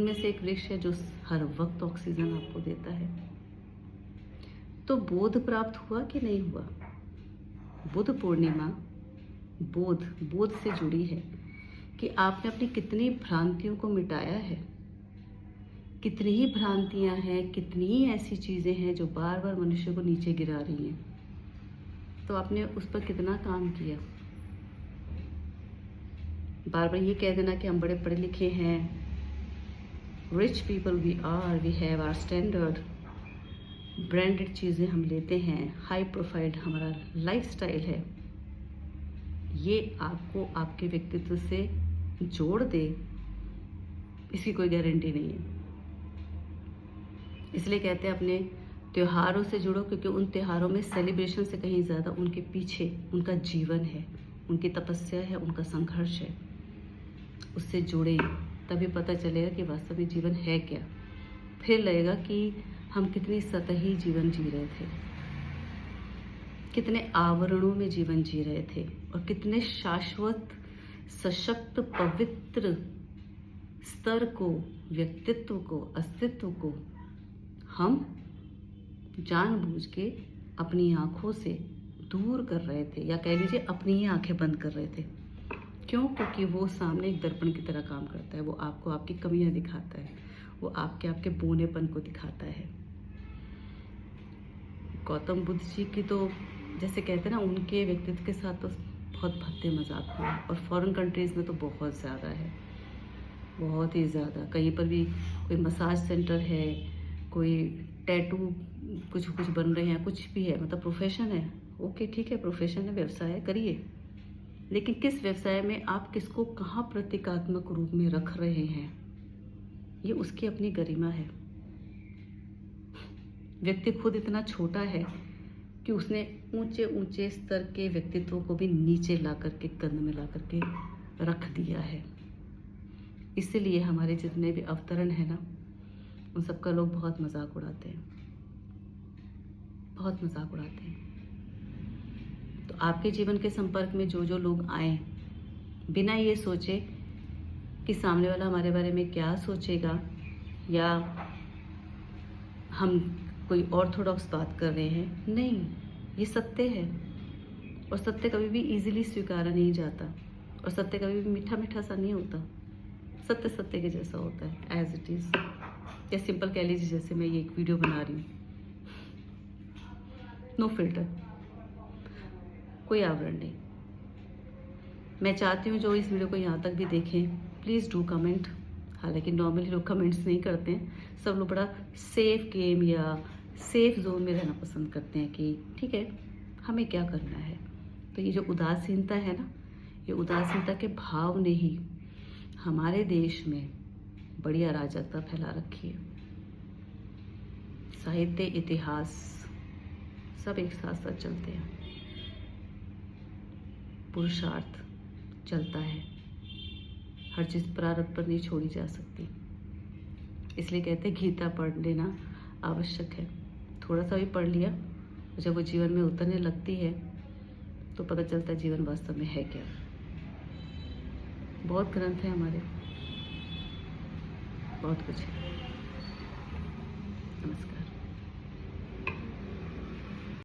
उनमें से एक वृक्ष है जो हर वक्त ऑक्सीजन आपको देता है। तो बोध प्राप्त हुआ कि नहीं हुआ? बुद्ध पूर्णिमा बोध से जुड़ी है कि आपने अपनी कितनी भ्रांतियों को मिटाया है। कितनी ही भ्रांतियां हैं, कितनी ही ऐसी चीज़ें हैं जो बार बार मनुष्य को नीचे गिरा रही हैं। तो आपने उस पर कितना काम किया। बार बार ये कह देना कि हम बड़े पढ़े लिखे हैं, rich people we have our standard, branded चीज़ें हम लेते हैं, हाई प्रोफाइल हमारा लाइफस्टाइल है, ये आपको आपके व्यक्तित्व से जोड़ दे, इसकी कोई गारंटी नहीं है। इसलिए कहते हैं अपने त्योहारों से जुड़ो, क्योंकि उन त्योहारों में सेलिब्रेशन से कहीं ज़्यादा उनके पीछे उनका जीवन है, उनकी तपस्या है, उनका संघर्ष है। उससे जुड़े तभी पता चलेगा कि वास्तव में जीवन है क्या। फिर लगेगा कि हम कितनी सतही जीवन जी रहे थे, कितने आवरणों में जीवन जी रहे थे, और कितने शाश्वत सशक्त पवित्र स्तर को, व्यक्तित्व को, अस्तित्व को हम जानबूझ के अपनी आँखों से दूर कर रहे थे, या कह लीजिए अपनी ही आंखें बंद कर रहे थे। क्यों? क्योंकि वो सामने एक दर्पण की तरह काम करता है। वो आपको आपकी कमियां दिखाता है, वो आपके बोनेपन को दिखाता है। गौतम बुद्ध जी की तो जैसे कहते हैं ना, उनके व्यक्तित्व के साथ तो बहुत भद्दे मजाक हुए, और फॉरेन कंट्रीज़ में तो बहुत ज़्यादा है, बहुत ही ज़्यादा। कहीं पर भी कोई मसाज सेंटर है, कोई टैटू कुछ बन रहे हैं, कुछ भी है, मतलब प्रोफेशन है, ओके ठीक है, प्रोफेशन है, व्यवसाय है, करिए। लेकिन किस व्यवसाय में आप किसको कहाँ प्रतीकात्मक रूप में रख रहे हैं, ये उसकी अपनी गरिमा है। व्यक्ति खुद इतना छोटा है कि उसने ऊंचे ऊंचे स्तर के व्यक्तित्वों को भी नीचे ला करके, कंध में ला करके रख दिया है। इसलिए हमारे जितने भी अवतरण है ना, उन सबका लोग बहुत मजाक उड़ाते हैं, बहुत मजाक उड़ाते हैं। तो आपके जीवन के संपर्क में जो लोग आए, बिना ये सोचे कि सामने वाला हमारे बारे में क्या सोचेगा, या हम कोई ऑर्थोडॉक्स बात कर रहे हैं, नहीं, ये सत्य है। और सत्य कभी भी इजीली स्वीकारा नहीं जाता, और सत्य कभी भी मीठा मीठा सा नहीं होता। सत्य सत्य के जैसा होता है, एज इट इज़। या सिंपल कह लीजिए, जैसे मैं ये एक वीडियो बना रही हूँ, नो फिल्टर, कोई आवरण नहीं। मैं चाहती हूँ जो इस वीडियो को यहाँ तक भी देखें, प्लीज़ डू कमेंट। हालांकि नॉर्मली लोग कमेंट्स नहीं करते हैं, सब लोग बड़ा सेफ गेम या सेफ जोन में रहना पसंद करते हैं कि ठीक है, हमें क्या करना है। तो ये जो उदासीनता है ना, ये उदासीनता के भाव ने ही हमारे देश में बड़ी अराजकता फैला रखी है। साहित्य, इतिहास सब एक साथ साथ चलते हैं, पुरुषार्थ चलता है, हर चीज़ प्रारब्ध पर नहीं छोड़ी जा सकती। इसलिए कहते हैं गीता पढ़ लेना आवश्यक है। थोड़ा सा भी पढ़ लिया, जब वो जीवन में उतरने लगती है तो पता चलता है जीवन वास्तव में है क्या। बहुत ग्रंथ है हमारे, बहुत कुछ है। नमस्कार।